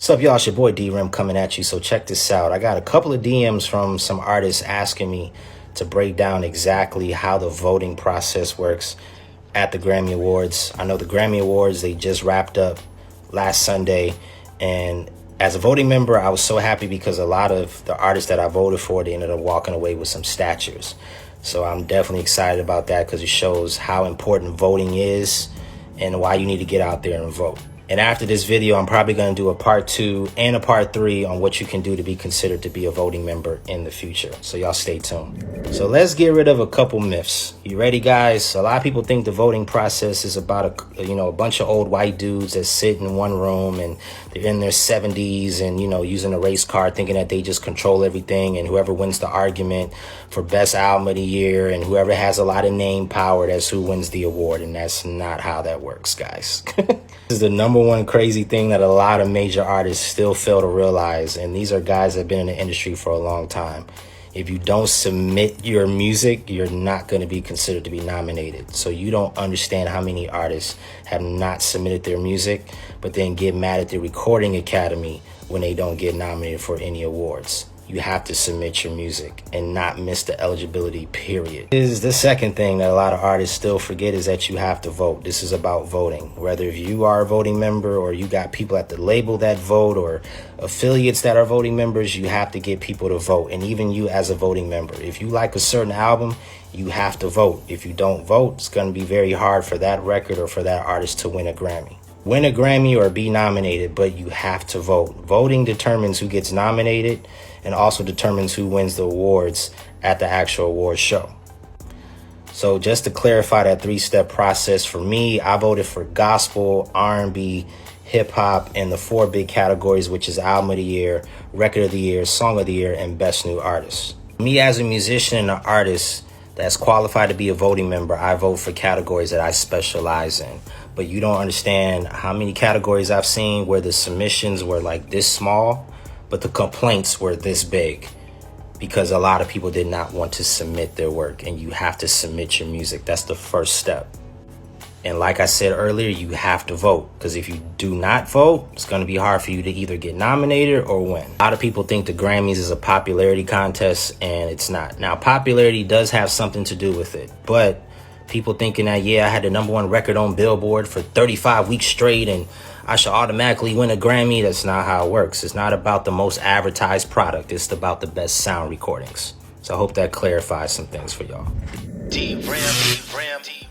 What's up, y'all? It's your boy D-Rim coming at you. So check this out. I got a couple of DMs from some artists asking me to break down exactly how the voting process works at the Grammy Awards. I know the Grammy Awards, they just wrapped up last Sunday. And as a voting member, I was so happy because a lot of the artists that I voted for, they ended up walking away with some statues. So I'm definitely excited about that because it shows how important voting is and why you need to get out there and vote. And after this video, I'm probably going to do a part 2 and a part 3 on what you can do to be considered to be a voting member in the future. So y'all stay tuned. So let's get rid of a couple myths. You ready, guys? A lot of people think the voting process is about a bunch of old white dudes that sit in one room and they're in their 70s and, using a race card thinking that they just control everything, and whoever wins the argument for best album of the year and whoever has a lot of name power, that's who wins the award. And that's not how that works, guys. This is the number one crazy thing that a lot of major artists still fail to realize, and these are guys that have been in the industry for a long time. If you don't submit your music, you're not going to be considered to be nominated. So you don't understand how many artists have not submitted their music, but then get mad at the Recording Academy when they don't get nominated for any awards. You have to submit your music and not miss the eligibility period. This is the second thing that a lot of artists still forget, is that you have to vote. This is about voting. Whether if you are a voting member or you got people at the label that vote or affiliates that are voting members, you have to get people to vote. And even you as a voting member, if you like a certain album, you have to vote. If you don't vote, it's going to be very hard for that record or for that artist to win a Grammy. Win a Grammy or be nominated, but you have to vote. Voting determines who gets nominated and also determines who wins the awards at the actual awards show. So just to clarify that 3-step process, for me, I voted for gospel, R&B, hip hop, and the 4 big categories, which is album of the year, record of the year, song of the year, and best new artist. Me as a musician and an artist that's qualified to be a voting member, I vote for categories that I specialize in. But you don't understand how many categories I've seen where the submissions were like this small, but the complaints were this big, because a lot of people did not want to submit their work. And you have to submit your music. That's the first step. And like I said earlier, you have to vote, because if you do not vote, it's going to be hard for you to either get nominated or win. A lot of people think the Grammys is a popularity contest, and it's not. Now, popularity does have something to do with it, but people thinking that, yeah, I had the #1 record on Billboard for 35 weeks straight and I should automatically win a Grammy. That's not how it works. It's not about the most advertised product. It's about the best sound recordings. So I hope that clarifies some things for y'all. D-Ram.